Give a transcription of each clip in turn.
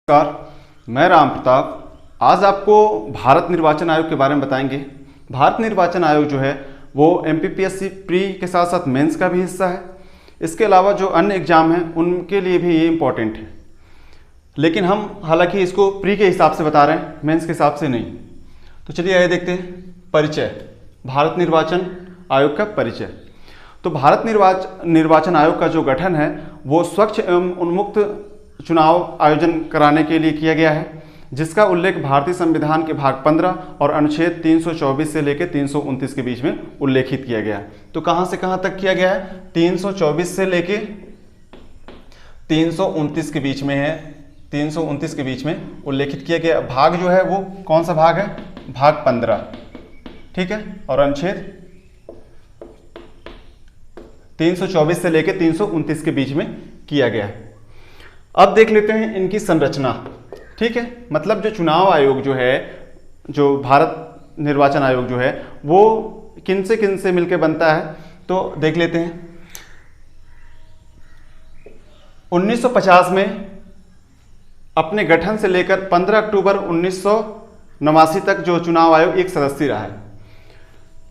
नमस्कार, मैं राम प्रताप। आज आपको भारत निर्वाचन आयोग के बारे में बताएंगे। भारत निर्वाचन आयोग जो है वो एमपीपीएससी प्री के साथ साथ मेंस का भी हिस्सा है। इसके अलावा जो अन्य एग्जाम हैं उनके लिए भी ये इम्पोर्टेंट है, लेकिन हम हालांकि इसको प्री के हिसाब से बता रहे हैं, मेंस के हिसाब से नहीं। तो चलिए आइए देखते हैं परिचय, भारत निर्वाचन आयोग का परिचय। तो भारत निर्वाचन आयोग का जो गठन है वो स्वच्छ एवं उन्मुक्त चुनाव आयोजन कराने के लिए किया गया है, जिसका उल्लेख भारतीय संविधान के भाग 15 और अनुच्छेद 324 से लेकर 329 के बीच में उल्लेखित किया गया है। तो कहां से कहां तक किया गया है? 324 से लेके 329 के बीच में है। 329 के बीच में उल्लेखित किया गया। भाग जो है वो कौन सा भाग है? भाग 15, ठीक है। और अनुच्छेद 324 से लेकर 329 के बीच में किया गया है। अब देख लेते हैं इनकी संरचना, ठीक है। मतलब जो चुनाव आयोग जो है, जो भारत निर्वाचन आयोग जो है वो किन से मिलकर बनता है, तो देख लेते हैं। 1950 में अपने गठन से लेकर 15 अक्टूबर 1989 तक जो चुनाव आयोग एक सदस्यीय रहा है।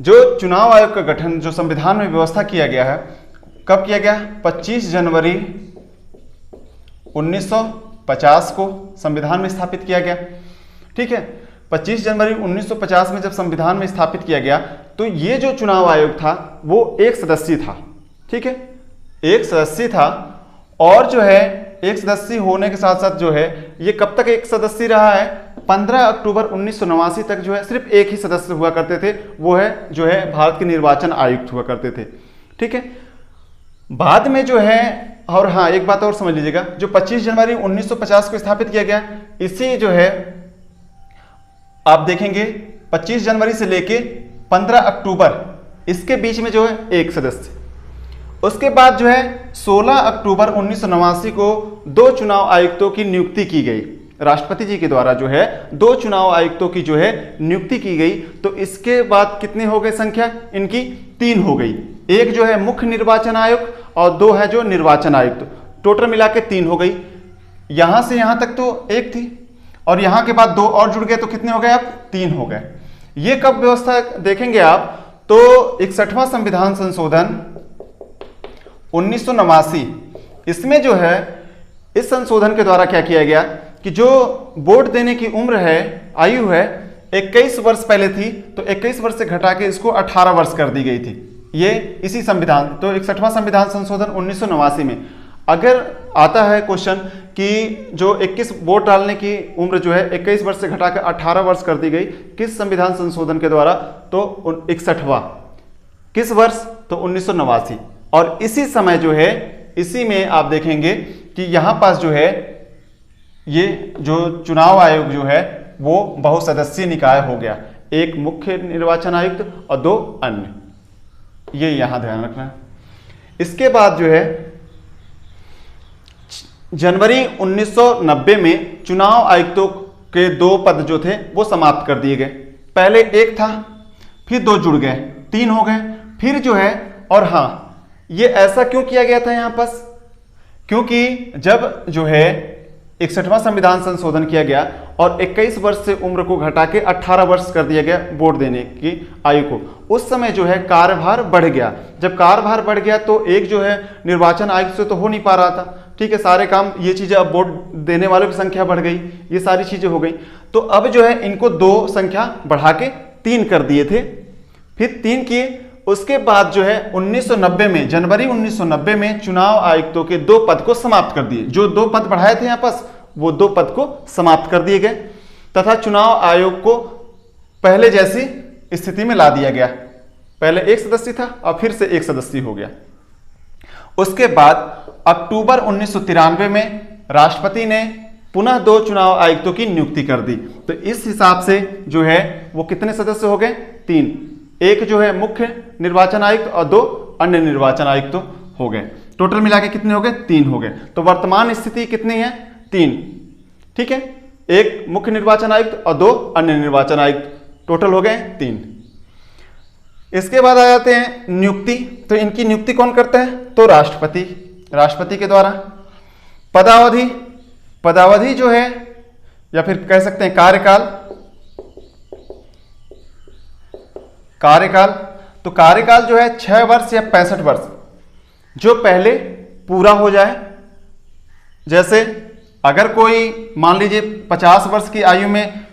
जो चुनाव आयोग का गठन जो संविधान में व्यवस्था किया गया है, कब किया गया? 25 जनवरी 1950 को संविधान में स्थापित किया गया, ठीक है। 25 जनवरी 1950 में जब संविधान में स्थापित किया गया तो ये जो चुनाव आयोग था वो एक सदस्यीय था, ठीक है, एक सदस्यीय था। और जो है एक सदस्यीय होने के साथ साथ जो है ये कब तक एक सदस्यीय रहा है? 15 अक्टूबर 1989 तक जो है सिर्फ एक ही सदस्य हुआ करते थे, वो है जो है भारत के निर्वाचन आयुक्त हुआ करते थे, ठीक है। बाद में जो है, और हाँ एक बात और समझ लीजिएगा, जो 25 जनवरी 1950 को स्थापित किया गया, इसी जो है आप देखेंगे 25 जनवरी से लेके 15 अक्टूबर इसके बीच में जो है एक सदस्य। उसके बाद जो है 16 अक्टूबर 1989 को 2 चुनाव आयुक्तों की नियुक्ति की गई। राष्ट्रपति जी के द्वारा जो है 2 चुनाव आयुक्तों की जो है नियुक्ति की गई। तो इसके बाद कितने हो गए संख्या इनकी? 3 हो गई। एक जो है मुख्य निर्वाचन आयोग और 2 है जो निर्वाचन आयुक्त, टोटल मिला के 3 हो गई। यहां से यहां तक तो 1 थी और यहां के बाद 2 और जुड़ गए, तो कितने हो गए? अब 3 हो गए। ये कब व्यवस्था देखेंगे आप तो 61वां संविधान संशोधन 1989, इसमें जो है इस संशोधन के द्वारा क्या किया गया कि जो वोट देने की उम्र है, आयु है 21 वर्ष पहले थी, तो 21 वर्ष से घटा के इसको 18 वर्ष कर दी गई थी। ये इसी संविधान, तो 61वां संविधान संशोधन 1989 में अगर आता है क्वेश्चन कि जो 21 वोट डालने की उम्र जो है 21 वर्ष से घटाकर 18 वर्ष कर दी गई, किस संविधान संशोधन के द्वारा? तो 61वां। किस वर्ष? तो 1989। और इसी समय जो है, इसी में आप देखेंगे कि यहां पास जो है ये जो चुनाव आयोग जो है वो बहुसदस्यीय निकाय हो गया, एक मुख्य निर्वाचन आयुक्त और 2 अन्य। ये यहां ध्यान रखना है। इसके बाद जो है जनवरी 1990 में चुनाव आयुक्तों के 2 पद जो थे वो समाप्त कर दिए गए। पहले 1 था, फिर 2 जुड़ गए, 3 हो गए, फिर जो है। और हां, ये ऐसा क्यों किया गया था यहां पास? क्योंकि जब जो है 61वां संविधान संशोधन किया गया और 21 वर्ष से उम्र को घटा के 18 वर्ष कर दिया गया वोट देने की आयु को, उस समय जो है कार्यभार बढ़ गया। जब कार्यभार बढ़ गया तो एक जो है निर्वाचन आयुक्त से तो हो नहीं पा रहा था, ठीक है, सारे काम, ये चीजें, अब वोट देने वालों की संख्या बढ़ गई, ये सारी चीजें हो गई। तो अब जो है इनको 2 संख्या बढ़ा के 3 कर दिए थे, फिर 3 किए। उसके बाद जो है 1990 में, जनवरी 1990 में चुनाव आयुक्तों के 2 पद को समाप्त कर दिए। जो 2 पद बढ़ाए थे यहां पास, वो 2 पद को समाप्त कर दिए गए तथा चुनाव आयोग को पहले जैसी स्थिति में ला दिया गया। पहले एक सदस्य था और फिर से एक सदस्य हो गया। उसके बाद अक्टूबर 1993 में राष्ट्रपति ने पुनः 2 चुनाव आयुक्तों की नियुक्ति कर दी। तो इस हिसाब से जो है वो कितने सदस्य हो गए? 3। एक जो है मुख्य निर्वाचन आयुक्त और 2 अन्य निर्वाचन आयुक्त हो गए। टोटल मिला के कितने हो गए? 3 हो गए। तो वर्तमान स्थिति कितनी है? 3, ठीक है। एक मुख्य निर्वाचन आयुक्त और 2 अन्य निर्वाचन आयुक्त, टोटल हो गए 3। इसके बाद आ जाते हैं नियुक्ति। तो इनकी नियुक्ति कौन करता है? तो राष्ट्रपति के द्वारा। पदावधि जो है या फिर कह सकते हैं कार्यकाल। कार्यकाल तो कार्यकाल जो है 6 वर्ष या 65 वर्ष, जो पहले पूरा हो जाए। जैसे अगर कोई मान लीजिए 50 वर्ष की आयु में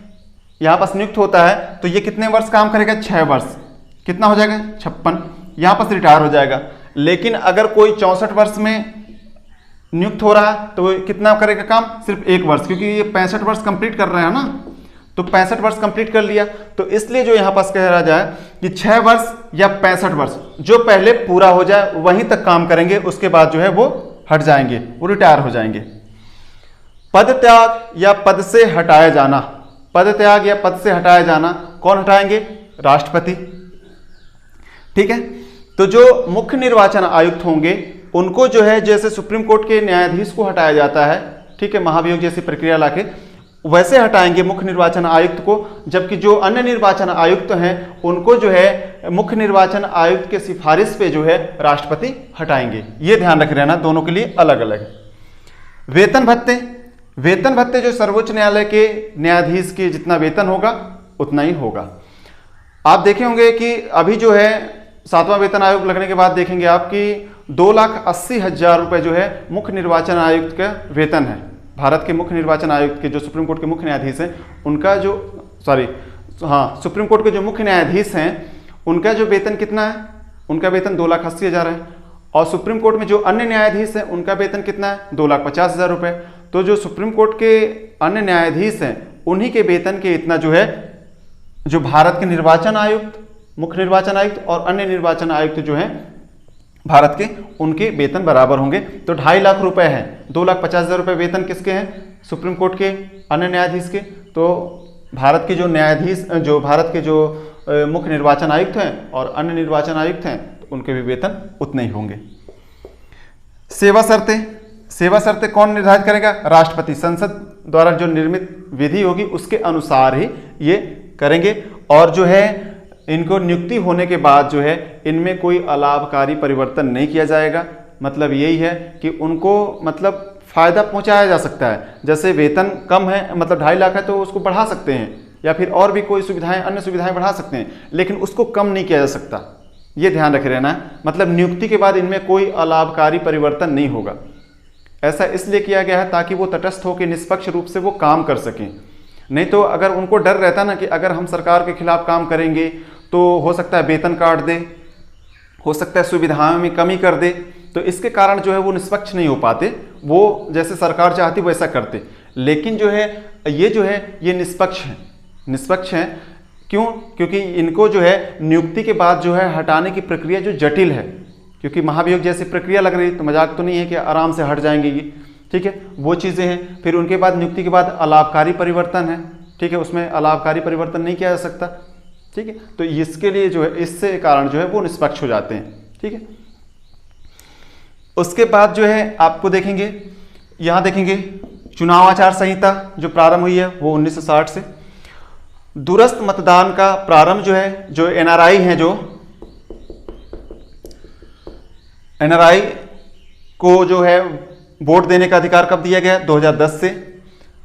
यहां पर नियुक्त होता है तो ये कितने वर्ष काम करेगा? 6 वर्ष। कितना हो जाएगा? 56। यहां पर रिटायर हो जाएगा। लेकिन अगर कोई 64 वर्ष में नियुक्त हो रहा है तो वो कितना करेगा काम? सिर्फ 1 वर्ष, क्योंकि ये 65 वर्ष कंप्लीट कर रहे हैं ना, तो 65 वर्ष कंप्लीट कर लिया। तो इसलिए जो यहां पास कह रहा जाए कि 6 वर्ष या 65 वर्ष जो पहले पूरा हो जाए वहीं तक काम करेंगे, उसके बाद जो है वो हट जाएंगे, वो रिटायर हो जाएंगे। पद त्याग या पद से हटाया जाना। पद त्याग या पद से हटाया जाना कौन हटाएंगे? राष्ट्रपति। ठीक है। तो जो मुख्य निर्वाचन आयुक्त होंगे उनको जो है जैसे सुप्रीम कोर्ट के न्यायाधीश को हटाया जाता है, ठीक है, महाभियोग जैसी प्रक्रिया लाके, वैसे हटाएंगे मुख्य निर्वाचन आयुक्त को। जबकि जो अन्य निर्वाचन आयुक्त हैं उनको जो है मुख्य निर्वाचन आयुक्त के सिफारिश पे जो है राष्ट्रपति हटाएंगे। ये ध्यान रख रहना, दोनों के लिए अलग अलग है। वेतन भत्ते। वेतन भत्ते जो सर्वोच्च न्यायालय के न्यायाधीश के जितना वेतन होगा उतना ही होगा। आप देखे होंगे कि अभी जो है 7वां वेतन आयोग लगने के बाद देखेंगे आप कि 2,80,000 रुपए जो है मुख्य निर्वाचन आयुक्त का वेतन है। भारत के मुख्य निर्वाचन आयुक्त के जो सुप्रीम कोर्ट के मुख्य न्यायाधीश हैं उनका जो सुप्रीम कोर्ट के जो मुख्य न्यायाधीश हैं उनका जो वेतन कितना है? उनका वेतन 2,80,000 है। और सुप्रीम कोर्ट में जो अन्य न्यायाधीश हैं उनका वेतन कितना है? 2,50,000 रुपए। तो जो सुप्रीम कोर्ट के अन्य न्यायाधीश हैं उन्हीं के वेतन के इतना जो है जो भारत के निर्वाचन आयुक्त, मुख्य निर्वाचन आयुक्त और अन्य निर्वाचन आयुक्त जो हैं भारत के, उनके वेतन बराबर होंगे। तो 2.5 लाख रुपए हैं। 2,50,000 रुपए वेतन किसके हैं? सुप्रीम कोर्ट के अन्य न्यायाधीश के। तो भारत के जो न्यायाधीश, जो भारत के जो मुख्य निर्वाचन आयुक्त हैं और अन्य निर्वाचन आयुक्त हैं तो उनके भी वेतन उतने ही होंगे। सेवा शर्तें। सेवा शर्तें कौन निर्धारित करेगा? राष्ट्रपति। संसद द्वारा जो निर्मित विधि होगी उसके अनुसार ही ये करेंगे। और जो है इनको नियुक्ति होने के बाद जो है इनमें कोई अलाभकारी परिवर्तन नहीं किया जाएगा। मतलब यही है कि उनको मतलब फायदा पहुंचाया जा सकता है। जैसे वेतन कम है, मतलब 2.5 लाख है तो उसको बढ़ा सकते हैं, या फिर और भी कोई सुविधाएं, अन्य सुविधाएं बढ़ा सकते हैं, लेकिन उसको कम नहीं किया जा सकता। ये ध्यान रखे रहना है। मतलब नियुक्ति के बाद इनमें कोई अलाभकारी परिवर्तन नहीं होगा। ऐसा इसलिए किया गया है ताकि वो तटस्थ होकर निष्पक्ष रूप से वो काम कर सकें। नहीं तो अगर उनको डर रहता ना कि अगर हम सरकार के खिलाफ काम करेंगे तो हो सकता है वेतन काट दे, हो सकता है सुविधाओं में कमी कर दे, तो इसके कारण जो है वो निष्पक्ष नहीं हो पाते। वो जैसे सरकार चाहती वैसा करते। लेकिन जो है ये निष्पक्ष है। निष्पक्ष है क्यों? क्योंकि इनको जो है नियुक्ति के बाद जो है हटाने की प्रक्रिया जो जटिल है, क्योंकि महाभियोग जैसी प्रक्रिया लग रही, तो मजाक तो नहीं है कि आराम से हट जाएंगे ये, ठीक है, वो चीज़ें हैं। फिर उनके बाद नियुक्ति के बाद अलाभकारी परिवर्तन है, ठीक है, उसमें अलाभकारी परिवर्तन नहीं किया जा सकता, ठीक है। तो इसके लिए जो है इससे कारण जो है वो निष्पक्ष हो जाते हैं, ठीक है। उसके बाद जो है आपको देखेंगे, यहाँ देखेंगे चुनाव आचार संहिता जो प्रारंभ हुई है वो 1960 से। दूरस्थ मतदान का प्रारंभ जो है, जो एनआरआई हैं, जो एनआरआई को जो है वोट देने का अधिकार कब दिया गया? 2010 से।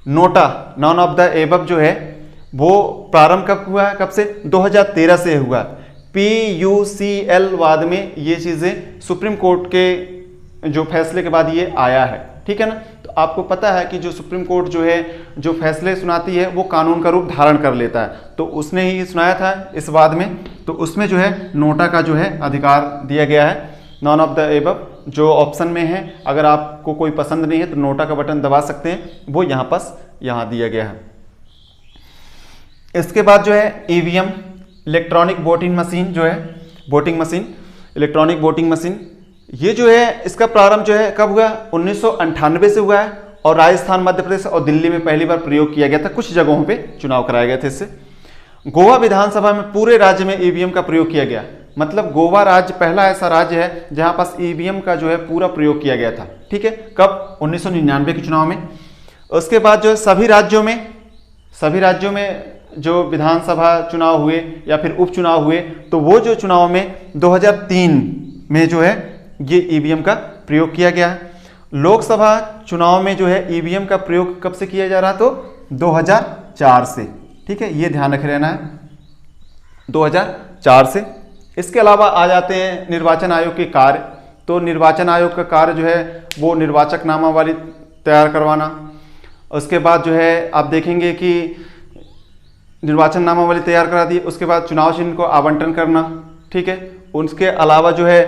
NOTA, none of the above जो है वो प्रारंभ कब हुआ है? कब से? 2013 से हुआ। PUCL वाद में ये चीज़ें सुप्रीम कोर्ट के जो फैसले के बाद ये आया है, ठीक है ना। तो आपको पता है कि जो सुप्रीम कोर्ट जो है जो फैसले सुनाती है वो कानून का रूप धारण कर लेता है। तो उसने ही सुनाया था इस वाद में, तो उसमें जो है नोटा का जो है अधिकार दिया गया है। नॉन ऑफ द एबव जो ऑप्शन में है, अगर आपको कोई पसंद नहीं है तो नोटा का बटन दबा सकते हैं, वो यहाँ दिया गया है। इसके बाद जो है ईवीएम, इलेक्ट्रॉनिक वोटिंग मशीन जो है, voting machine, electronic voting machine, ये जो है इसका प्रारंभ जो है कब हुआ? 1998 से हुआ है। और राजस्थान, मध्य प्रदेश और दिल्ली में पहली बार प्रयोग किया गया था। कुछ जगहों पे चुनाव कराए गए थे इससे। गोवा विधानसभा में पूरे राज्य में ईवीएम का प्रयोग किया गया। मतलब गोवा राज्य पहला ऐसा राज्य है जहां पास ईवीएम का जो है पूरा प्रयोग किया गया था, ठीक है। कब? 1999 के चुनाव में। उसके बाद जो है सभी राज्यों में जो विधानसभा चुनाव हुए या फिर उपचुनाव हुए, तो वो जो चुनाव में 2003 में जो है ये ईवीएम का प्रयोग किया गया है। लोकसभा चुनाव में जो है ईवीएम का प्रयोग कब से किया जा रहा? तो 2004 से। ठीक है, ये ध्यान रखे रहना है, 2004 से। इसके अलावा आ जाते हैं निर्वाचन आयोग के कार्य। तो निर्वाचन आयोग का कार्य जो है वो निर्वाचक नामावली तैयार करवाना। उसके बाद जो है आप देखेंगे कि निर्वाचन नामावली तैयार करा दी, उसके बाद चुनाव चिन्ह को आवंटन करना। ठीक है, उसके अलावा जो है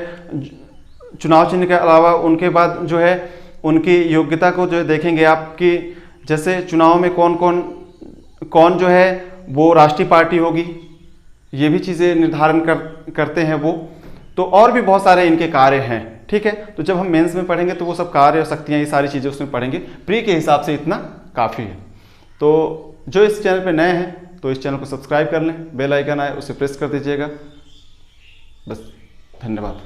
चुनाव चिन्ह के अलावा उनके बाद जो है उनकी योग्यता को जो देखेंगे आपकी, जैसे चुनाव में कौन जो है वो राष्ट्रीय पार्टी होगी, ये भी चीज़ें निर्धारण करते हैं वो। तो और भी बहुत सारे इनके कार्य हैं। ठीक है, तो जब हम मेंस में पढ़ेंगे तो वो सब कार्य और शक्तियाँ, ये सारी चीज़ें उसमें पढ़ेंगे। प्री के हिसाब से इतना काफ़ी है। तो जो इस चैनल पे नए हैं तो इस चैनल को सब्सक्राइब कर लें, बेल आइकन आए उसे प्रेस कर दीजिएगा। बस, धन्यवाद।